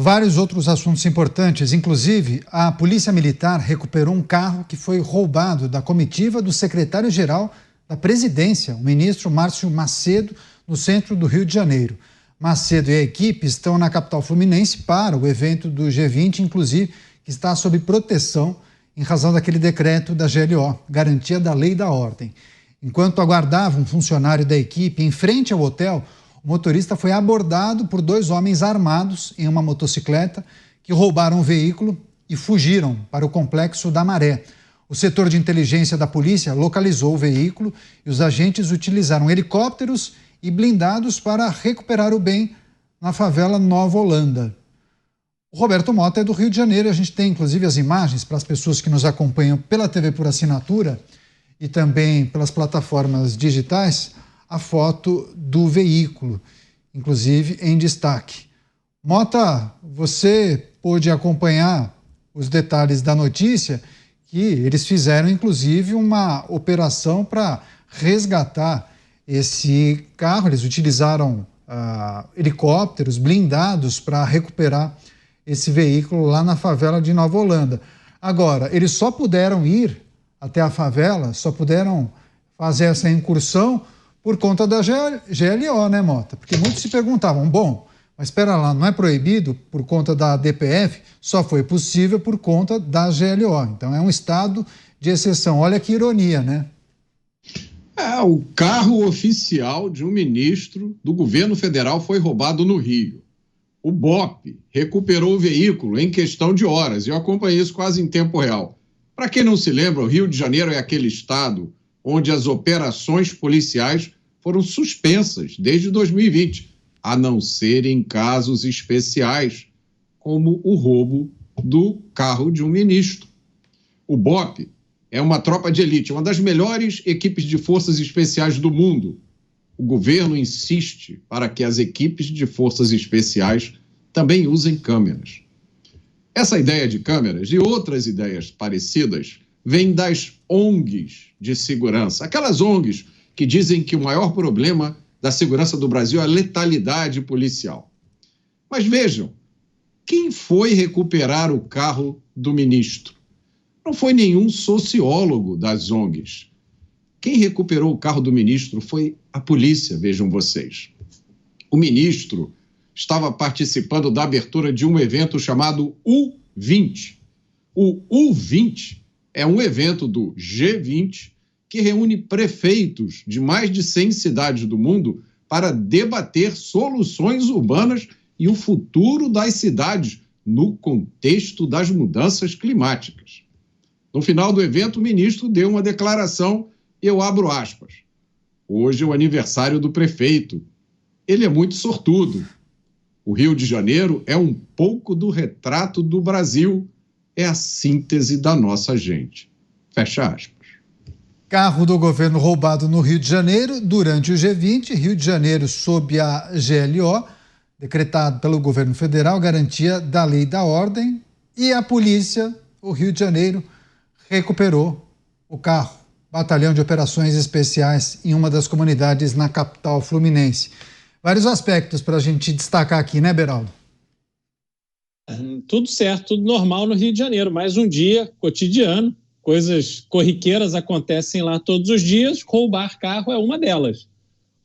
Vários outros assuntos importantes, inclusive a Polícia Militar recuperou um carro que foi roubado da comitiva do secretário-geral da Presidência, o ministro Márcio Macedo, no centro do Rio de Janeiro. Macedo e a equipe estão na capital fluminense para o evento do G20, inclusive, que está sob proteção em razão daquele decreto da GLO, Garantia da Lei e da Ordem. Enquanto aguardava um funcionário da equipe em frente ao hotel, o motorista foi abordado por dois homens armados em uma motocicleta que roubaram o veículo e fugiram para o Complexo da Maré. O setor de inteligência da polícia localizou o veículo e os agentes utilizaram helicópteros e blindados para recuperar o bem na favela Nova Holanda. O Roberto Mota é do Rio de Janeiro e a gente tem inclusive as imagens para as pessoas que nos acompanham pela TV por assinatura e também pelas plataformas digitais, a foto do veículo, inclusive em destaque. Mota, você pôde acompanhar os detalhes da notícia, que eles fizeram inclusive uma operação para resgatar esse carro. Eles utilizaram helicópteros blindados para recuperar esse veículo lá na favela de Nova Holanda. Agora, eles só puderam ir até a favela, só puderam fazer essa incursão por conta da GLO, né, Mota? Porque muitos se perguntavam, bom, mas espera lá, não é proibido por conta da DPF? Só foi possível por conta da GLO. Então é um estado de exceção. Olha que ironia, né? O carro oficial de um ministro do governo federal foi roubado no Rio. O BOPE recuperou o veículo em questão de horas. Eu acompanhei isso quase em tempo real. Para quem não se lembra, o Rio de Janeiro é aquele estado onde as operações policiais foram suspensas desde 2020, a não ser em casos especiais, como o roubo do carro de um ministro. O BOPE é uma tropa de elite, uma das melhores equipes de forças especiais do mundo. O governo insiste para que as equipes de forças especiais também usem câmeras. Essa ideia de câmeras e outras ideias parecidas vem das ONGs de segurança, aquelas ONGs que dizem que o maior problema da segurança do Brasil é a letalidade policial. Mas vejam, quem foi recuperar o carro do ministro? Não foi nenhum sociólogo das ONGs. Quem recuperou o carro do ministro foi a polícia, vejam vocês. O ministro estava participando da abertura de um evento chamado U20. O U20 é um evento do G20 que reúne prefeitos de mais de 100 cidades do mundo para debater soluções urbanas e o futuro das cidades no contexto das mudanças climáticas. No final do evento, o ministro deu uma declaração, e eu abro aspas. Hoje é o aniversário do prefeito. Ele é muito sortudo. O Rio de Janeiro é um pouco do retrato do Brasil. É a síntese da nossa gente. Fecha aspas. Carro do governo roubado no Rio de Janeiro durante o G20. Rio de Janeiro sob a GLO, decretado pelo governo federal, Garantia da Lei e da Ordem. E a polícia, o Rio de Janeiro, recuperou o carro. Batalhão de Operações Especiais em uma das comunidades na capital fluminense. Vários aspectos para a gente destacar aqui, né, Beraldo? Tudo certo, tudo normal no Rio de Janeiro. Mais um dia cotidiano, coisas corriqueiras acontecem lá todos os dias. Roubar carro é uma delas.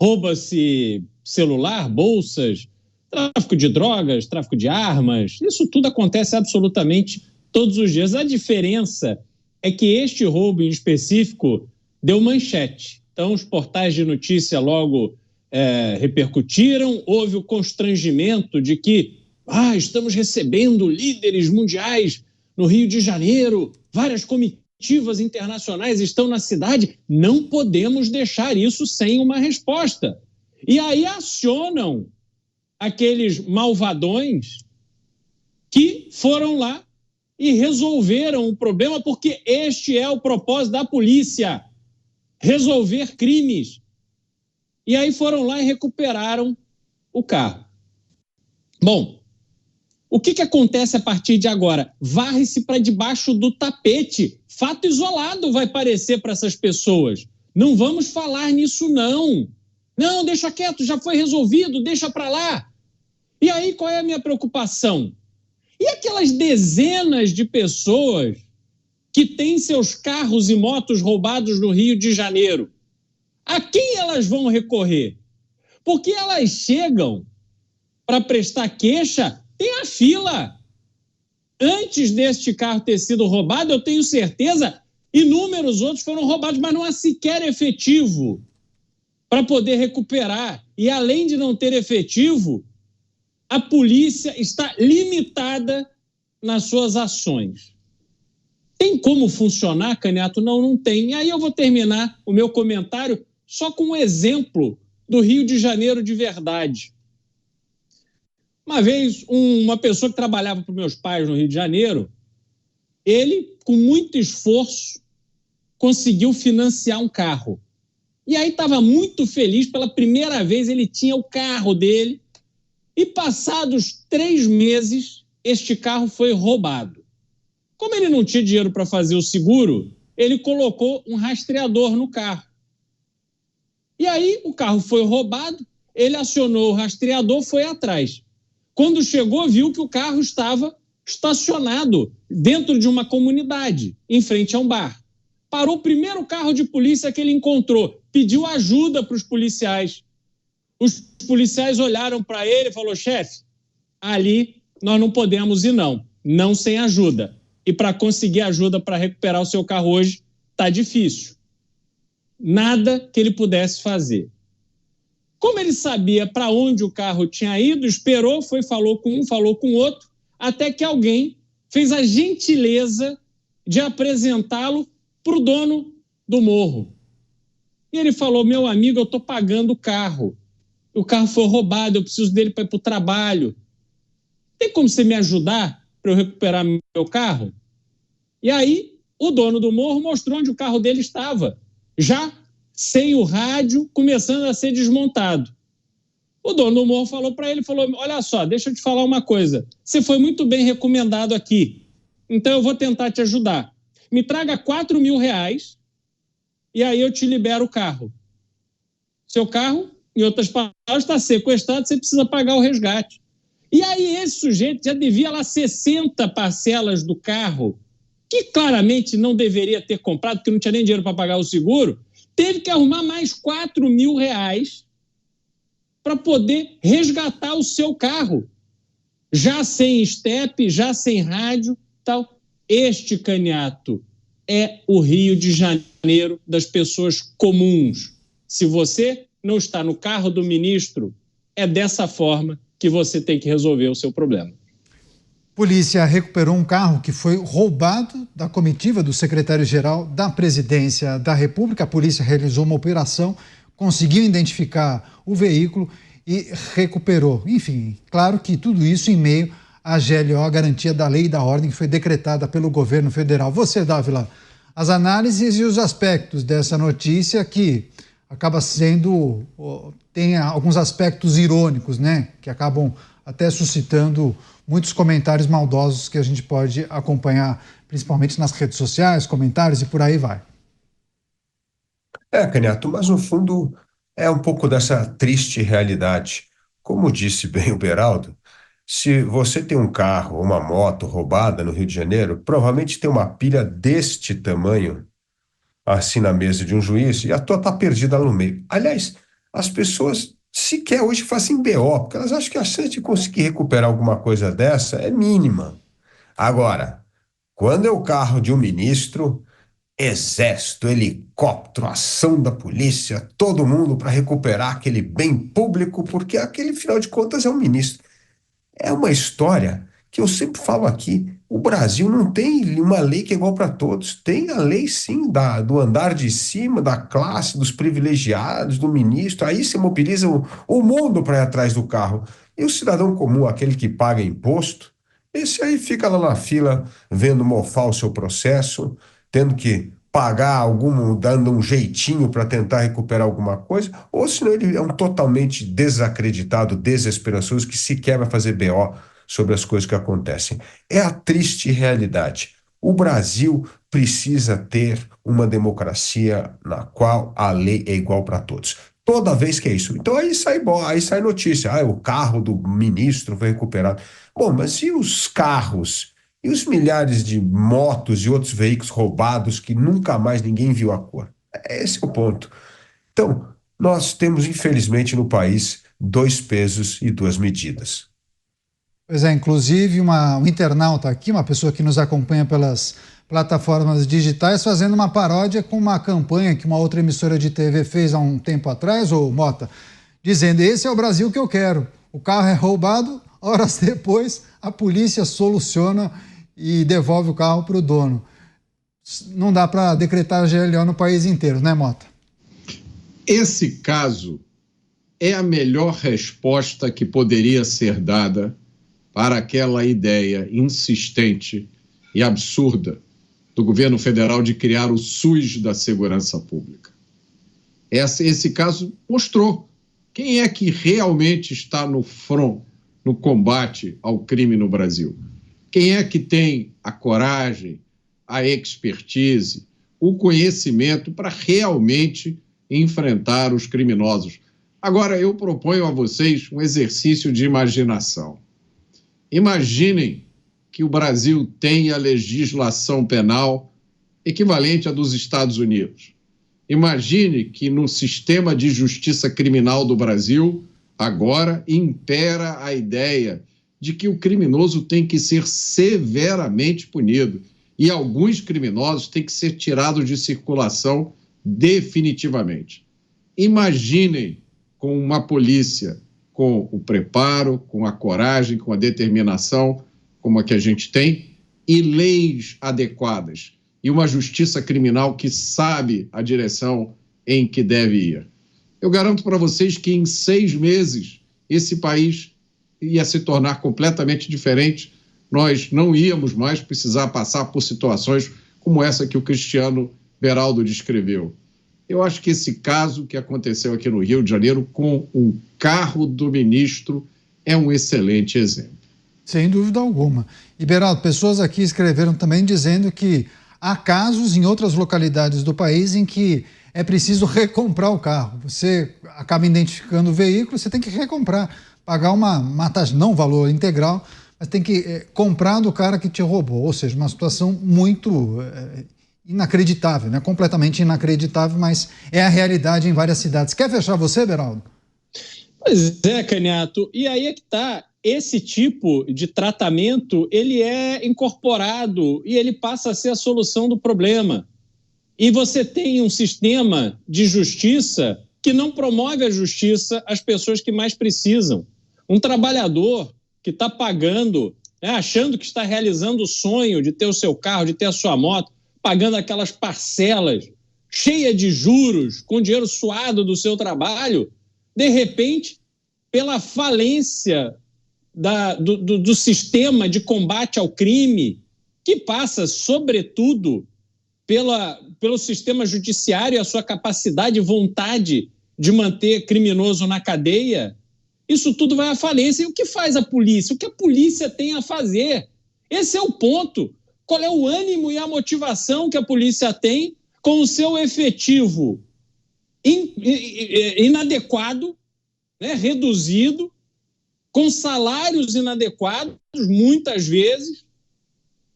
Rouba-se celular, bolsas, tráfico de drogas, tráfico de armas. Isso tudo acontece absolutamente todos os dias. A diferença é que este roubo em específico deu manchete. Então, os portais de notícia logo repercutiram, houve o constrangimento de que estamos recebendo líderes mundiais no Rio de Janeiro, várias comitivas internacionais estão na cidade, não podemos deixar isso sem uma resposta. E aí acionam aqueles malvadões que foram lá e resolveram o problema, porque este é o propósito da polícia, resolver crimes. E aí foram lá e recuperaram o carro. Bom, o que acontece a partir de agora? Varre-se para debaixo do tapete. Fato isolado vai parecer para essas pessoas. Não vamos falar nisso, não. Não, deixa quieto, já foi resolvido, deixa para lá. E aí qual é a minha preocupação? E aquelas dezenas de pessoas que têm seus carros e motos roubados no Rio de Janeiro? A quem elas vão recorrer? Porque elas chegam para prestar queixa, tem a fila. Antes deste carro ter sido roubado, eu tenho certeza, inúmeros outros foram roubados, mas não há sequer efetivo para poder recuperar. E além de não ter efetivo, a polícia está limitada nas suas ações. Tem como funcionar, Candiato? Não, não tem. E aí eu vou terminar o meu comentário só com um exemplo do Rio de Janeiro de verdade. Uma vez, uma pessoa que trabalhava para os meus pais no Rio de Janeiro, ele, com muito esforço, conseguiu financiar um carro. E aí estava muito feliz, pela primeira vez ele tinha o carro dele, e passados 3 meses, este carro foi roubado. Como ele não tinha dinheiro para fazer o seguro, ele colocou um rastreador no carro. E aí o carro foi roubado, ele acionou o rastreador, foi atrás. Quando chegou, viu que o carro estava estacionado dentro de uma comunidade, em frente a um bar. Parou o primeiro carro de polícia que ele encontrou, pediu ajuda para os policiais. Os policiais olharam para ele e falaram: chefe, ali nós não podemos ir não sem ajuda. E para conseguir ajuda para recuperar o seu carro hoje, está difícil. Nada que ele pudesse fazer. Como ele sabia para onde o carro tinha ido, esperou, falou com um, falou com outro, até que alguém fez a gentileza de apresentá-lo para o dono do morro. E ele falou: meu amigo, eu estou pagando o carro foi roubado, eu preciso dele para ir para o trabalho. Tem como você me ajudar para eu recuperar meu carro? E aí o dono do morro mostrou onde o carro dele estava, já sem o rádio, começando a ser desmontado. O dono do morro falou para ele, olha só, deixa eu te falar uma coisa, você foi muito bem recomendado aqui, então eu vou tentar te ajudar. Me traga R$4.000 e aí eu te libero o carro. Seu carro, em outras palavras, está sequestrado, você precisa pagar o resgate. E aí esse sujeito já devia lá 60 parcelas do carro, que claramente não deveria ter comprado, porque não tinha nem dinheiro para pagar o seguro, teve que arrumar mais R$4.000 para poder resgatar o seu carro, já sem estepe, já sem rádio, tal. Este, Candiato, é o Rio de Janeiro das pessoas comuns. Se você não está no carro do ministro, é dessa forma que você tem que resolver o seu problema. Polícia recuperou um carro que foi roubado da comitiva do secretário-geral da Presidência da República. A polícia realizou uma operação, conseguiu identificar o veículo e recuperou. Enfim, claro que tudo isso em meio à GLO, a garantia da lei e da ordem que foi decretada pelo governo federal. Você, Dávila, as análises e os aspectos dessa notícia que acaba sendo, tem alguns aspectos irônicos, né, que acabam até suscitando muitos comentários maldosos que a gente pode acompanhar, principalmente nas redes sociais, comentários e por aí vai. Candiato, mas no fundo é um pouco dessa triste realidade. Como disse bem o Beraldo, se você tem um carro ou uma moto roubada no Rio de Janeiro, provavelmente tem uma pilha deste tamanho assim na mesa de um juiz e a tua tá perdida lá no meio. Aliás, as pessoas sequer hoje fazem BO, porque elas acham que a chance de conseguir recuperar alguma coisa dessa é mínima. Agora, quando é o carro de um ministro, exército, helicóptero, ação da polícia, todo mundo para recuperar aquele bem público, porque aquele, final de contas, é um ministro. É uma história que eu sempre falo aqui, o Brasil não tem uma lei que é igual para todos, tem a lei sim do andar de cima, da classe, dos privilegiados, do ministro, aí você mobiliza o mundo para ir atrás do carro. E o cidadão comum, aquele que paga imposto, esse aí fica lá na fila, vendo mofar o seu processo, tendo que pagar dando um jeitinho para tentar recuperar alguma coisa, ou senão ele é um totalmente desacreditado, desesperançoso, que sequer vai fazer BO sobre as coisas que acontecem. É a triste realidade. O Brasil precisa ter uma democracia na qual a lei é igual para todos. Toda vez que é isso. Então aí sai notícia. O carro do ministro foi recuperado. Bom, mas e os carros? E os milhares de motos e outros veículos roubados que nunca mais ninguém viu a cor? Esse é o ponto. Então, nós temos, infelizmente, no país, 2 pesos e 2 medidas. Pois é, inclusive um internauta aqui, uma pessoa que nos acompanha pelas plataformas digitais, fazendo uma paródia com uma campanha que uma outra emissora de TV fez há um tempo atrás, ô Mota, dizendo: esse é o Brasil que eu quero. O carro é roubado, horas depois a polícia soluciona e devolve o carro para o dono. Não dá para decretar GLO no país inteiro, né, Mota? Esse caso é a melhor resposta que poderia ser dada para aquela ideia insistente e absurda do governo federal de criar o SUS da segurança pública. Esse caso mostrou quem é que realmente está no front, no combate ao crime no Brasil. Quem é que tem a coragem, a expertise, o conhecimento para realmente enfrentar os criminosos. Agora, eu proponho a vocês um exercício de imaginação. Imaginem que o Brasil tenha legislação penal equivalente à dos Estados Unidos. Imagine que no sistema de justiça criminal do Brasil, agora impera a ideia de que o criminoso tem que ser severamente punido e alguns criminosos têm que ser tirados de circulação definitivamente. Imaginem com uma polícia com o preparo, com a coragem, com a determinação como a que a gente tem, e leis adequadas, e uma justiça criminal que sabe a direção em que deve ir. Eu garanto para vocês que em 6 meses esse país ia se tornar completamente diferente. Nós não íamos mais precisar passar por situações como essa que o Cristiano Beraldo descreveu. Eu acho que esse caso que aconteceu aqui no Rio de Janeiro com um carro do ministro é um excelente exemplo. Sem dúvida alguma. E, Beraldo, pessoas aqui escreveram também dizendo que há casos em outras localidades do país em que é preciso recomprar o carro. Você acaba identificando o veículo, você tem que recomprar, pagar uma taxa, não valor integral, mas tem que comprar do cara que te roubou. Ou seja, uma situação muito inacreditável, né? Completamente inacreditável, mas é a realidade em várias cidades. Quer fechar você, Beraldo? Pois é, Canhato. E aí é que está. Esse tipo de tratamento, ele é incorporado e ele passa a ser a solução do problema. E você tem um sistema de justiça que não promove a justiça às pessoas que mais precisam. Um trabalhador que está pagando, achando que está realizando o sonho de ter o seu carro, de ter a sua moto, pagando aquelas parcelas cheias de juros, com dinheiro suado do seu trabalho, de repente, pela falência do sistema de combate ao crime, que passa, sobretudo, pelo sistema judiciário e a sua capacidade e vontade de manter criminoso na cadeia, isso tudo vai à falência. E o que faz a polícia? O que a polícia tem a fazer? Esse é o ponto. Qual é o ânimo e a motivação que a polícia tem com o seu efetivo inadequado, né, reduzido, com salários inadequados, muitas vezes,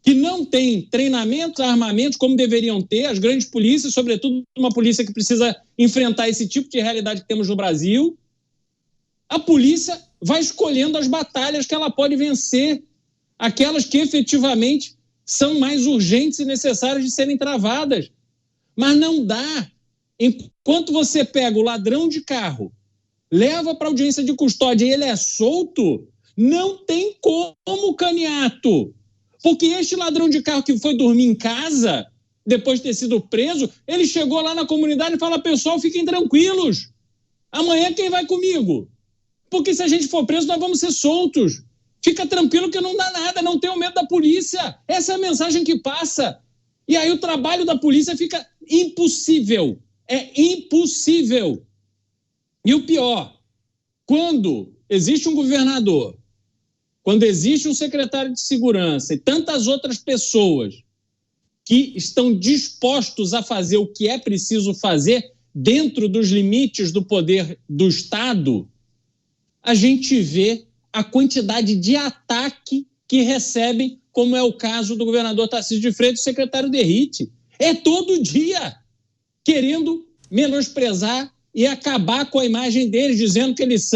que não tem treinamentos, armamentos como deveriam ter, as grandes polícias, sobretudo uma polícia que precisa enfrentar esse tipo de realidade que temos no Brasil. A polícia vai escolhendo as batalhas que ela pode vencer, aquelas que efetivamente são mais urgentes e necessárias de serem travadas. Mas não dá. Enquanto você pega o ladrão de carro, leva para audiência de custódia e ele é solto, não tem como, Canhato. Porque este ladrão de carro que foi dormir em casa, depois de ter sido preso, ele chegou lá na comunidade e fala: pessoal, fiquem tranquilos. Amanhã quem vai comigo? Porque se a gente for preso, nós vamos ser soltos. Fica tranquilo que não dá nada, não tenham medo da polícia. Essa é a mensagem que passa. E aí o trabalho da polícia fica impossível. É impossível. E o pior, quando existe um governador, quando existe um secretário de segurança e tantas outras pessoas que estão dispostos a fazer o que é preciso fazer, dentro dos limites do poder do Estado, a gente vê a quantidade de ataque que recebem, como é o caso do governador Tarcísio de Freitas e do secretário Derrite. É todo dia querendo menosprezar e acabar com a imagem deles, dizendo que eles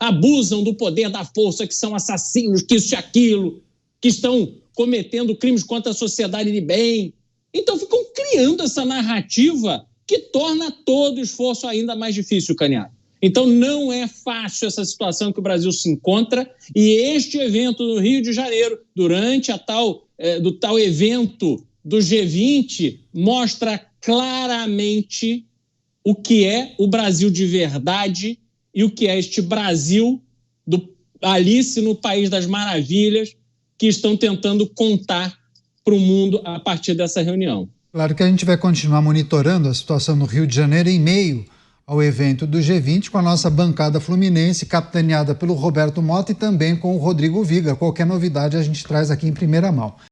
abusam do poder, da força, que são assassinos, que isso e aquilo, que estão cometendo crimes contra a sociedade de bem. Então ficam criando essa narrativa que torna todo o esforço ainda mais difícil, Canhado. Então não é fácil essa situação que o Brasil se encontra, e este evento no Rio de Janeiro, durante do tal evento do G20, mostra claramente o que é o Brasil de verdade e o que é este Brasil do Alice no País das Maravilhas que estão tentando contar para o mundo a partir dessa reunião. Claro que a gente vai continuar monitorando a situação no Rio de Janeiro em meio ao evento do G20 com a nossa bancada fluminense, capitaneada pelo Roberto Mota e também com o Rodrigo Viga. Qualquer novidade a gente traz aqui em primeira mão.